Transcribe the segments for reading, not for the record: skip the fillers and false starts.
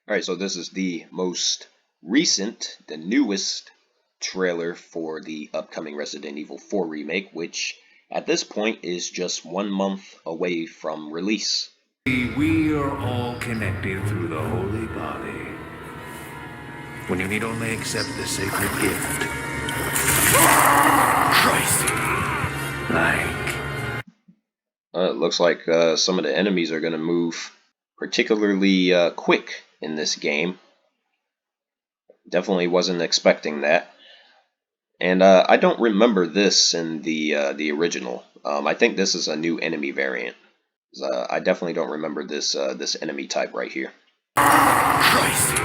Alright, so this is the most recent, the newest trailer for the upcoming Resident Evil 4 remake, which at this point is just 1 month away from release. We are all connected through the holy body. When you need only accept the sacred gift. Christ! It looks like some of the enemies are going to move particularly quick in this game. Definitely wasn't expecting that. And I don't remember this in the original. I think this is a new enemy variant. I definitely don't remember this this enemy type right here. Christ!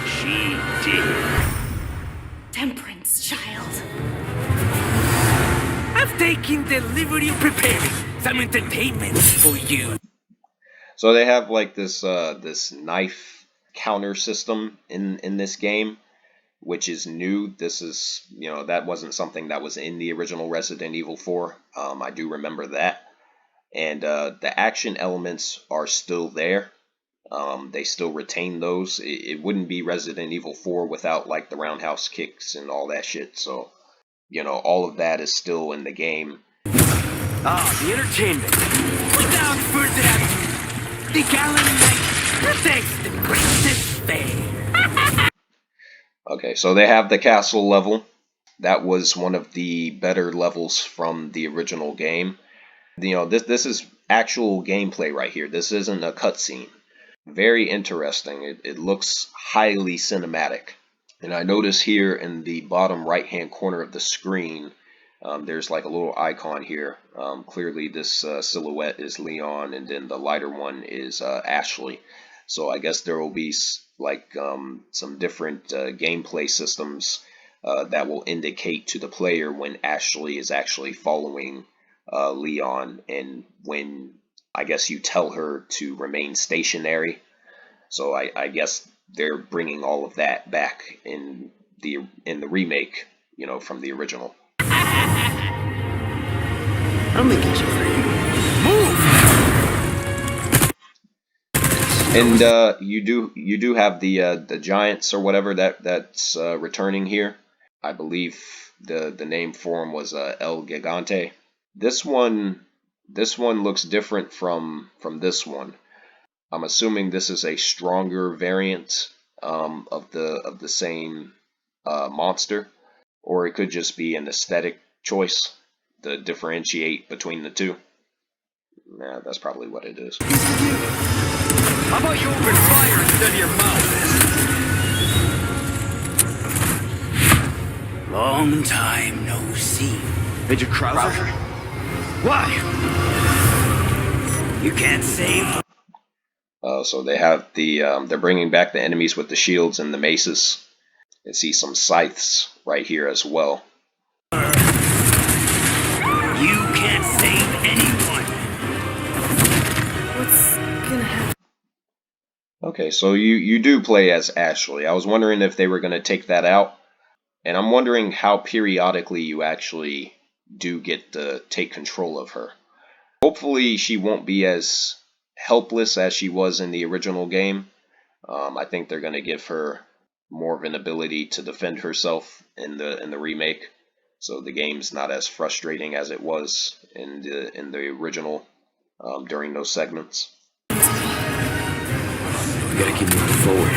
She did. Temperance, child. I've taken delivery preparing some entertainment for you. So they have like this this knife counter system in this game, which is new. This is, you know, that wasn't something that was in the original Resident Evil 4. I do remember that. And the action elements are still there. They still retain those. It wouldn't be Resident Evil 4 without like the roundhouse kicks and all that shit. So, you know, all of that is still in the game. The entertainment. Without further ado, the gallant knight protects the princess fair. Okay, so they have the castle level. That was one of the better levels from the original game. You know, this is actual gameplay right here. This isn't a cutscene. Very interesting. It looks highly cinematic. And I notice here in the bottom right hand corner of the screen, there's like a little icon here. Clearly this silhouette is Leon, and then the lighter one is Ashley. So I guess there will be like some different gameplay systems that will indicate to the player when Ashley is actually following Leon, and when I guess you tell her to remain stationary. So I guess they're bringing all of that back in the remake, you know, from the original. I'll make it for you. Move! And you do have the giants or whatever that's returning here. I believe the name for him was El Gigante. This one looks different from this one. I'm assuming this is a stronger variant of the same monster, or it could just be an aesthetic choice to differentiate between the two. Nah, that's probably what it is. How about you open fire instead of your mouth? Long time no see. Major Krauser? Why? You can't save. So they have the they're bringing back the enemies with the shields and the maces. You see some scythes right here as well. You can't save anyone. What's gonna happen? Okay, so you do play as Ashley. I was wondering if they were going to take that out, and I'm wondering how periodically you actually do get to take control of her. Hopefully she won't be as helpless as she was in the original game. I think they're going to give her more of an ability to defend herself in the remake, so the game's not as frustrating as it was in the original during those segments. We gotta keep moving forward.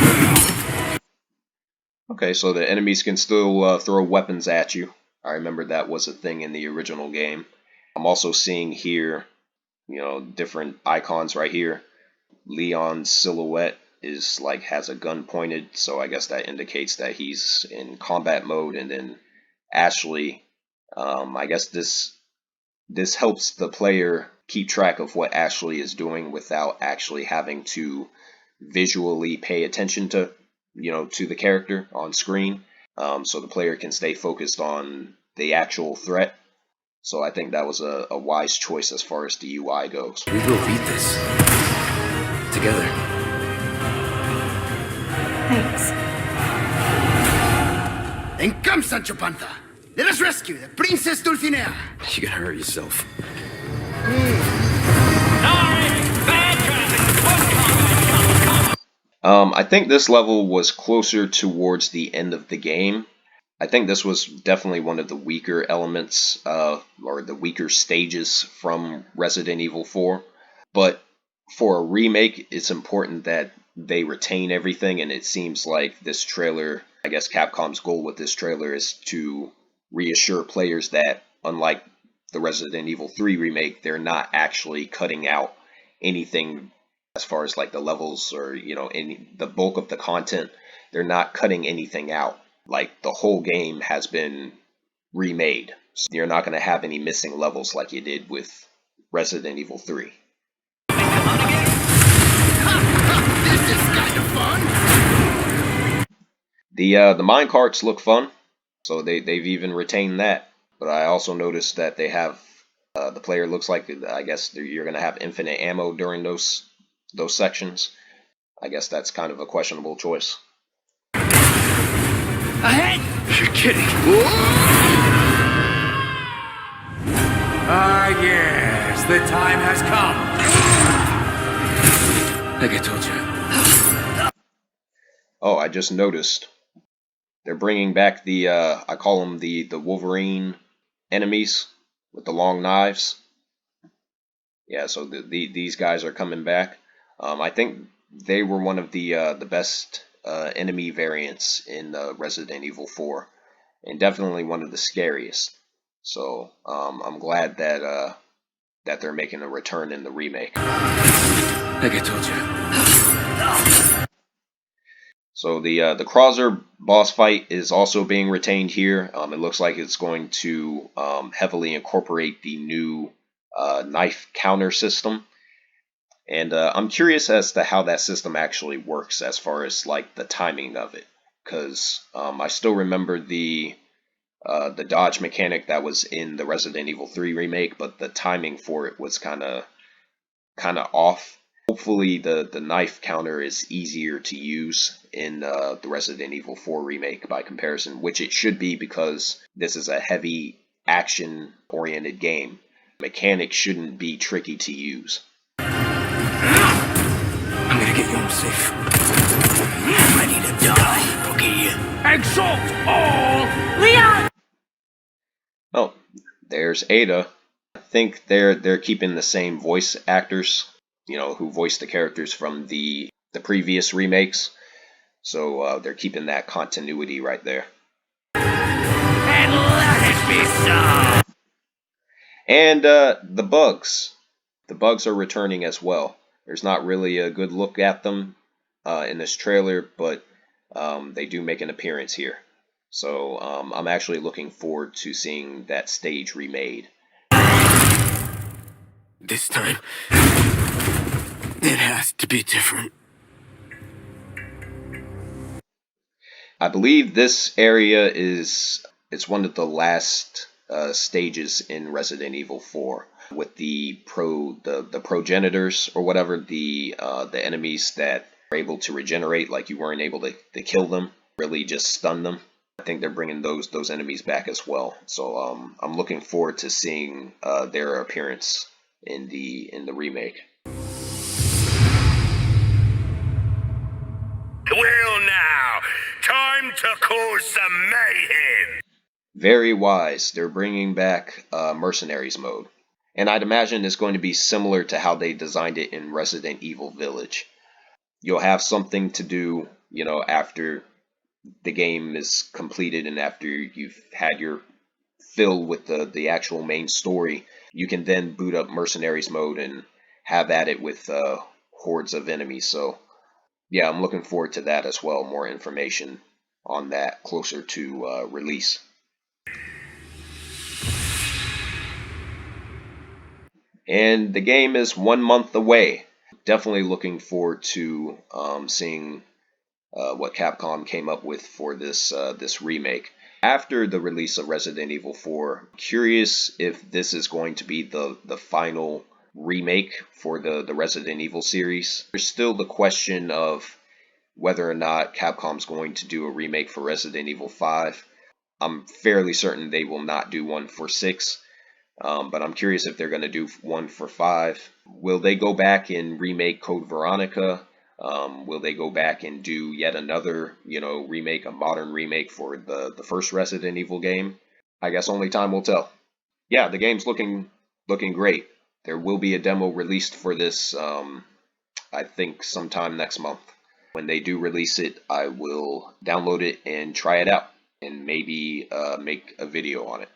Okay, so the enemies can still throw weapons at you. I remember that was a thing in the original game. I'm also seeing here, you know, different icons right here. Leon's silhouette is like has a gun pointed, so I guess that indicates that he's in combat mode. And then Ashley, I guess this helps the player keep track of what Ashley is doing without actually having to visually pay attention to, you know, to the character on screen. So the player can stay focused on the actual threat. So I think that was a wise choice as far as the UI goes. We will beat this. Together. Thanks. Then come, Sancho Panza. Let us rescue the Princess Dulcinea. You gotta hurt yourself. Sorry, bad traffic. I think this level was closer towards the end of the game. I think this was definitely one of the weaker elements, or the weaker stages from Resident Evil 4. But for a remake, it's important that they retain everything, and it seems like this trailer, I guess Capcom's goal with this trailer is to reassure players that, unlike the Resident Evil 3 remake, they're not actually cutting out anything as far as like the levels or, any the bulk of the content. They're not cutting anything out. Like the whole game has been remade. So you're not going to have any missing levels like you did with Resident Evil 3. This is kind of fun. The mine carts look fun, so they've even retained that. But I also noticed that they have the player looks like, I guess you're going to have infinite ammo during those sections. I guess that's kind of a questionable choice. Ahead! You're kidding. Ah, yes, the time has come. Like I told you. Oh, I just noticed they're bringing back the I call them the Wolverine enemies with the long knives. Yeah, so these guys are coming back. I think they were one of the best enemy variants in Resident Evil 4, and definitely one of the scariest. So I'm glad that that they're making a return in the remake. Like I told you. So the Krauser boss fight is also being retained here. It looks like it's going to heavily incorporate the new knife counter system. And I'm curious as to how that system actually works as far as like the timing of it, because I still remember the dodge mechanic that was in the Resident Evil 3 remake, but the timing for it was kind of off. Hopefully the knife counter is easier to use in the Resident Evil 4 remake by comparison, which it should be because this is a heavy action oriented game. Mechanics shouldn't be tricky to use. I'm gonna get you home safe. Ready to die, rookie. Exalt all! Leon! Oh, there's Ada. I think they're keeping the same voice actors, who voiced the characters from the previous remakes. So they're keeping that continuity right there. And let it be so! And the bugs. The bugs are returning as well. There's not really a good look at them in this trailer, but they do make an appearance here. So I'm actually looking forward to seeing that stage remade. This time, it has to be different. I believe this area it's one of the last stages in Resident Evil 4 with the progenitors or whatever, the enemies that are able to regenerate, like you weren't able to kill them, really just stun them. I think they're bringing those enemies back as well. So I'm looking forward to seeing their appearance in the remake. Well now, time to cause some mayhem! Very wise. They're bringing back Mercenaries mode. And I'd imagine it's going to be similar to how they designed it in Resident Evil Village. You'll have something to do, after the game is completed and after you've had your fill with the actual main story. You can then boot up Mercenaries mode and have at it with hordes of enemies. So yeah, I'm looking forward to that as well. More information on that closer to release. And the game is 1 month away. Definitely looking forward to seeing what Capcom came up with for this remake. After the release of Resident Evil 4, curious if this is going to be the final remake for the Resident Evil series. There's still the question of whether or not Capcom's going to do a remake for Resident Evil 5. I'm fairly certain they will not do one for 6. But I'm curious if they're going to do one for 5. Will they go back and remake Code Veronica? Will they go back and do yet another, remake, a modern remake for the first Resident Evil game? I guess only time will tell. Yeah, the game's looking great. There will be a demo released for this, I think sometime next month. When they do release it, I will download it and try it out, and maybe make a video on it.